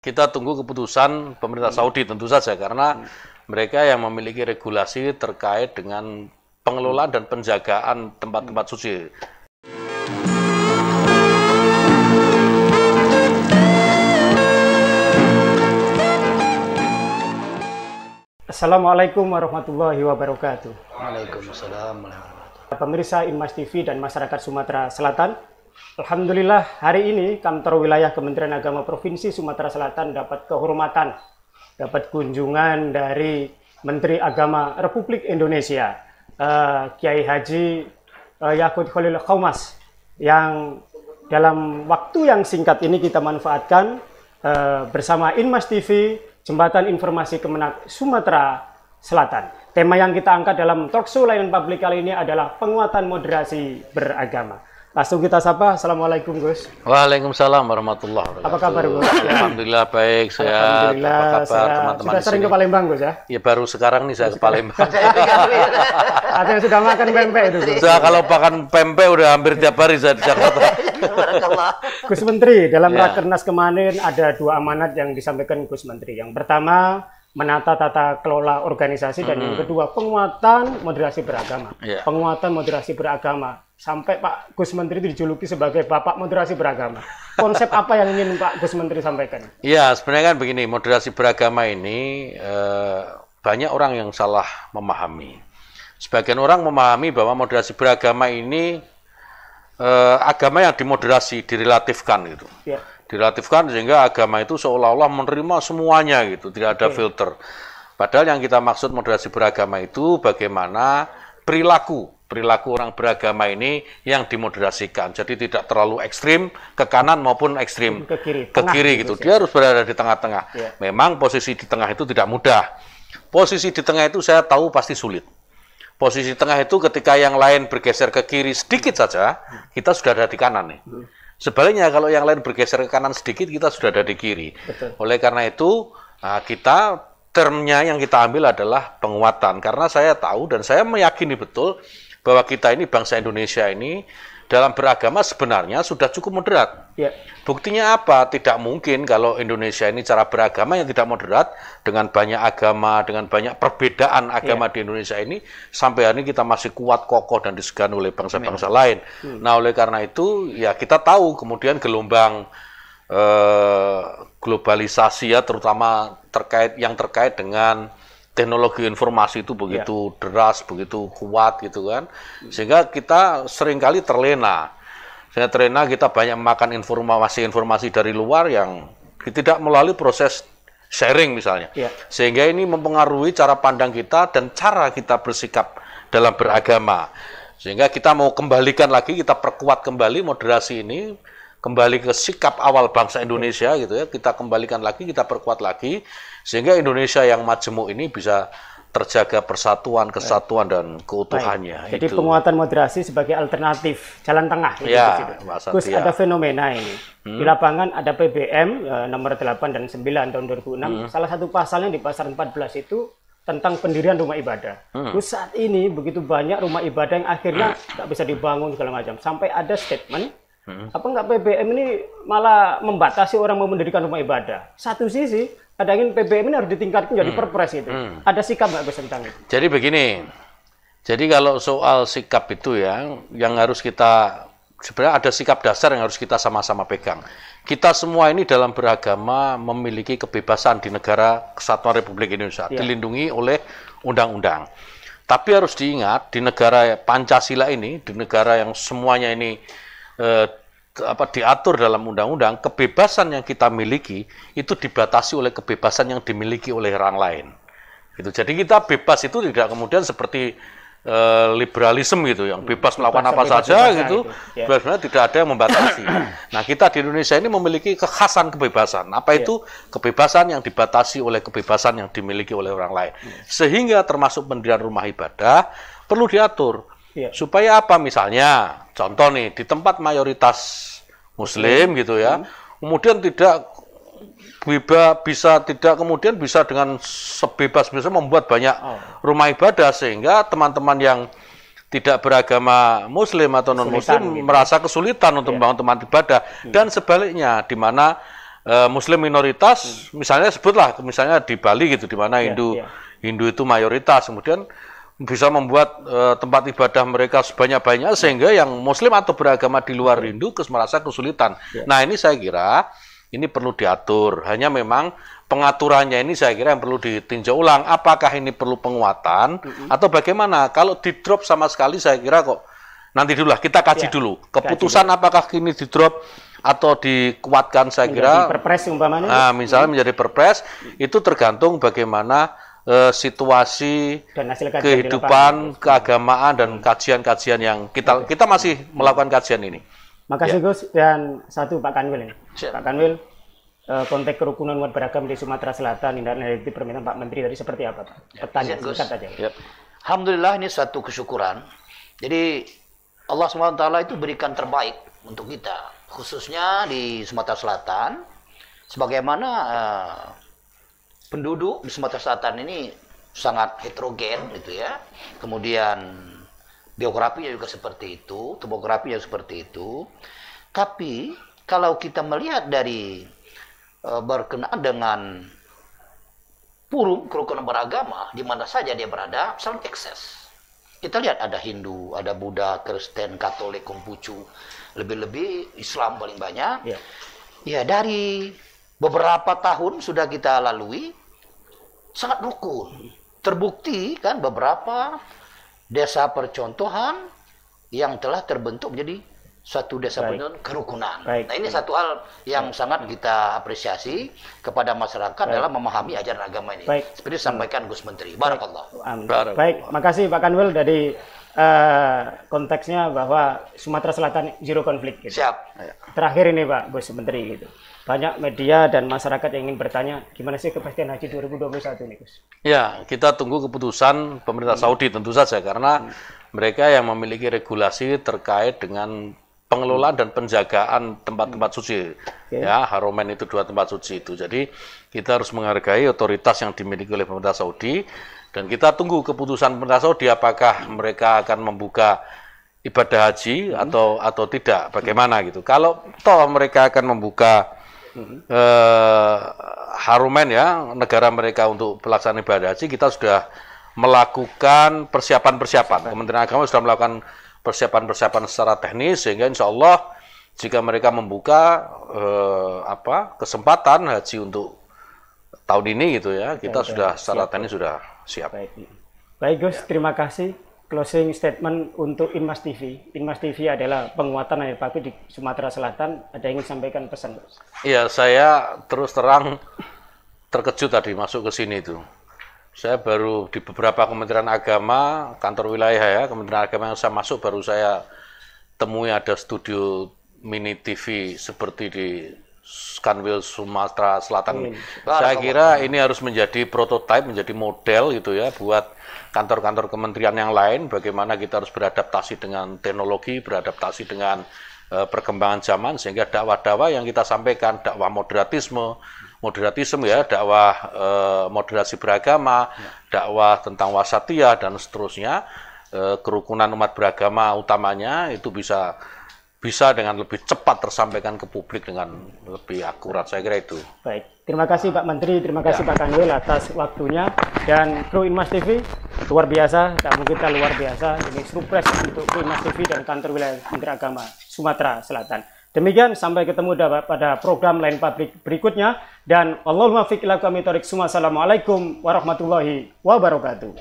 kita tunggu keputusan pemerintah Saudi tentu saja, karena mereka yang memiliki regulasi terkait dengan pengelolaan dan penjagaan tempat-tempat suci. Assalamualaikum warahmatullahi wabarakatuh. Waalaikumsalam warahmatullahi wabarakatuh. Pemirsa Inmas TV dan masyarakat Sumatera Selatan, alhamdulillah hari ini kantor wilayah Kementerian Agama Provinsi Sumatera Selatan dapat kehormatan, dapat kunjungan dari Menteri Agama Republik Indonesia, Kiai Haji Yakut Khalil Qaumas, yang dalam waktu yang singkat ini kita manfaatkan bersama Inmas TV, Jembatan Informasi Kemenak Sumatera Selatan. Tema yang kita angkat dalam talkshow layanan publik kali ini adalah penguatan moderasi beragama. Langsung kita sapa. Assalamualaikum Gus. Waalaikumsalam warahmatullahi wabarakatuh. Apa kabar Gus? Alhamdulillah baik, sehat. Alhamdulillah, apa kabar teman-teman? Sudah sering ke Palembang Gus ya? Ya baru sekarang nih saya ke Palembang. Atau yang sudah makan pempek itu Gus? Sudah, kalau makan pempek udah hampir tiap hari saya di Jakarta. Gus Menteri, dalam Rakernas kemarin ada dua amanat yang disampaikan Gus Menteri. Yang pertama, menata tata kelola organisasi, dan yang kedua, penguatan moderasi beragama. Penguatan moderasi beragama. Sampai Pak Gus Menteri itu dijuluki sebagai Bapak Moderasi Beragama. Konsep apa yang ingin Pak Gus Menteri sampaikan? Iya, sebenarnya kan begini, moderasi beragama ini banyak orang yang salah memahami. Sebagian orang memahami bahwa moderasi beragama ini agama yang dimoderasi, direlatifkan gitu. Ya. Direlatifkan sehingga agama itu seolah-olah menerima semuanya gitu, tidak ada filter. Padahal yang kita maksud moderasi beragama itu bagaimana perilaku orang beragama ini yang dimoderasikan. Jadi tidak terlalu ekstrim ke kanan maupun ekstrim ke kiri gitu. Dia harus berada di tengah-tengah. Ya. Memang posisi di tengah itu tidak mudah. Posisi di tengah itu saya tahu pasti sulit. Posisi tengah itu ketika yang lain bergeser ke kiri sedikit saja, kita sudah ada di kanan nih. Sebaliknya kalau yang lain bergeser ke kanan sedikit, kita sudah ada di kiri. Betul. Oleh karena itu, kita termnya yang kita ambil adalah penguatan. Karena saya tahu dan saya meyakini betul bahwa kita ini, bangsa Indonesia ini, dalam beragama sebenarnya sudah cukup moderat. Ya. Buktinya apa? Tidak mungkin kalau Indonesia ini cara beragama yang tidak moderat, dengan banyak agama, dengan banyak perbedaan agama di Indonesia ini, sampai hari ini kita masih kuat, kokoh, dan disegani oleh bangsa-bangsa lain. Nah, oleh karena itu, ya kita tahu kemudian gelombang globalisasi ya, terutama terkait dengan teknologi informasi itu begitu deras, begitu kuat gitu kan, sehingga kita seringkali terlena. Kita banyak makan informasi dari luar yang tidak melalui proses sharing misalnya, sehingga ini mempengaruhi cara pandang kita dan cara kita bersikap dalam beragama. Sehingga kita mau kembalikan lagi, kita perkuat kembali moderasi ini, kembali ke sikap awal bangsa Indonesia gitu ya, kita kembalikan lagi, kita perkuat lagi, sehingga Indonesia yang majemuk ini bisa terjaga persatuan, kesatuan, dan keutuhannya. Jadi penguatan moderasi sebagai alternatif jalan tengah. Gus, ada fenomena ini. Di lapangan ada PBM nomor 8 dan 9 tahun 2006. Salah satu pasalnya di pasal 14 itu tentang pendirian rumah ibadah. Gus, saat ini begitu banyak rumah ibadah yang akhirnya nggak bisa dibangun segala macam. Sampai ada statement, apa nggak PBM ini malah membatasi orang mau mendirikan rumah ibadah. Satu sisi, ada ingin PBM ini harus ditingkatkan jadi perpres itu. Ada sikap nggak Gus tentang itu? Jadi begini, jadi kalau soal sikap itu ya, yang harus kita, sebenarnya ada sikap dasar yang harus kita sama-sama pegang. Kita semua ini dalam beragama memiliki kebebasan di negara Kesatuan Republik Indonesia, dilindungi oleh undang-undang. Tapi harus diingat, di negara Pancasila ini, di negara yang semuanya ini diatur dalam undang-undang, kebebasan yang kita miliki itu dibatasi oleh kebebasan yang dimiliki oleh orang lain. Gitu. Jadi kita bebas itu tidak kemudian seperti liberalisme gitu, yang bebas melakukan apa saja gitu. Sebenarnya tidak ada yang membatasi. Nah, kita di Indonesia ini memiliki kekhasan kebebasan. Apa itu? Kebebasan yang dibatasi oleh kebebasan yang dimiliki oleh orang lain. Sehingga termasuk pendirian rumah ibadah perlu diatur. Supaya apa? Misalnya, contoh nih, di tempat mayoritas Muslim gitu ya, kemudian kemudian bisa dengan sebebas-bebasnya membuat banyak rumah ibadah, sehingga teman-teman yang tidak beragama Muslim atau non-Muslim merasa kesulitan untuk membangun tempat ibadah, dan sebaliknya, di mana Muslim minoritas, misalnya sebutlah, misalnya di Bali gitu, di mana Hindu itu mayoritas, kemudian bisa membuat tempat ibadah mereka sebanyak-banyaknya sehingga yang Muslim atau beragama di luar Hindu merasa kesulitan. Nah ini saya kira ini perlu diatur. Hanya memang pengaturannya ini saya kira yang perlu ditinjau ulang. Apakah ini perlu penguatan atau bagaimana? Kalau di drop sama sekali saya kira kok nanti dulu lah kita kaji dulu. Keputusan apakah ini di drop atau dikuatkan saya kira. Perpres umpamanya. Nah, misalnya menjadi perpres itu tergantung bagaimana situasi dan hasil kehidupan, keagamaan dan kajian-kajian yang kita masih melakukan kajian ini. Makasih Gus. Dan satu Pak Kanwil ini. Pak Kanwil, konteks kerukunan umat beragama di Sumatera Selatan dan itu permintaan Pak Menteri tadi seperti apa Pak? Pertanyaan singkat aja. Alhamdulillah ini suatu kesyukuran. Jadi Allah SWT itu berikan terbaik untuk kita, khususnya di Sumatera Selatan, sebagaimana penduduk di Sumatera Selatan ini sangat heterogen gitu ya. Kemudian geografinya juga seperti itu, topografinya seperti itu. Tapi kalau kita melihat dari berkenaan dengan forum kerukunan beragama di mana saja dia berada sangat ekses. Kita lihat ada Hindu, ada Buddha, Kristen, Katolik, Konghucu, lebih-lebih Islam paling banyak. Ya dari beberapa tahun sudah kita lalui sangat rukun. Terbukti kan beberapa desa percontohan yang telah terbentuk menjadi suatu desa kerukunan. Nah ini satu hal yang sangat kita apresiasi kepada masyarakat dalam memahami ajaran agama ini. Seperti disampaikan Gus Menteri. Barakallah. Baik, makasih Pak Kanwil dari konteksnya bahwa Sumatera Selatan zero konflik. Gitu. Siap. Terakhir ini Pak Gus Menteri gitu. Banyak media dan masyarakat yang ingin bertanya gimana sih kepastian haji 2021 ini Gus? Ya, kita tunggu keputusan pemerintah Saudi tentu saja karena mereka yang memiliki regulasi terkait dengan pengelolaan dan penjagaan tempat-tempat suci. Ya, Haromen itu 2 tempat suci itu. Jadi kita harus menghargai otoritas yang dimiliki oleh pemerintah Saudi dan kita tunggu keputusan pemerintah Saudi apakah mereka akan membuka ibadah haji atau tidak, bagaimana gitu. Kalau toh mereka akan membuka Haromen ya, negara mereka untuk pelaksanaan ibadah haji, kita sudah melakukan persiapan-persiapan. Kementerian Agama sudah melakukan persiapan-persiapan secara teknis sehingga insya Allah jika mereka membuka kesempatan haji untuk tahun ini gitu ya, kita sudah secara teknis sudah siap. Baik Gus, terima kasih. Closing statement untuk Inmas TV. Inmas TV adalah penguatan air baku di Sumatera Selatan. Ada yang ingin sampaikan pesan Gus? Iya, saya terus terang terkejut tadi masuk ke sini itu. Saya baru di beberapa Kementerian Agama, kantor wilayah ya, Kementerian Agama yang saya masuk baru saya temui ada studio mini TV seperti di Kanwil Sumatera Selatan. Saya kira ini harus menjadi prototipe, menjadi model gitu ya buat kantor-kantor kementerian yang lain, bagaimana kita harus beradaptasi dengan teknologi, beradaptasi dengan perkembangan zaman sehingga dakwah-dakwah yang kita sampaikan, dakwah moderatisme ya, dakwah moderasi beragama, dakwah tentang wasatiyah dan seterusnya, kerukunan umat beragama utamanya itu bisa dengan lebih cepat tersampaikan ke publik dengan lebih akurat, saya kira itu. Baik, terima kasih Pak Menteri, terima kasih Pak Kanwil atas waktunya dan kru Inmas TV luar biasa, tamu kita luar biasa, ini surprise untuk kru Inmas TV dan kantor wilayah Kementerian Agama Sumatera Selatan. Demikian, sampai ketemu pada program lain publik berikutnya dan Allahumma fiq ila qawmi thoriq. Assalamualaikum warahmatullahi wabarakatuh.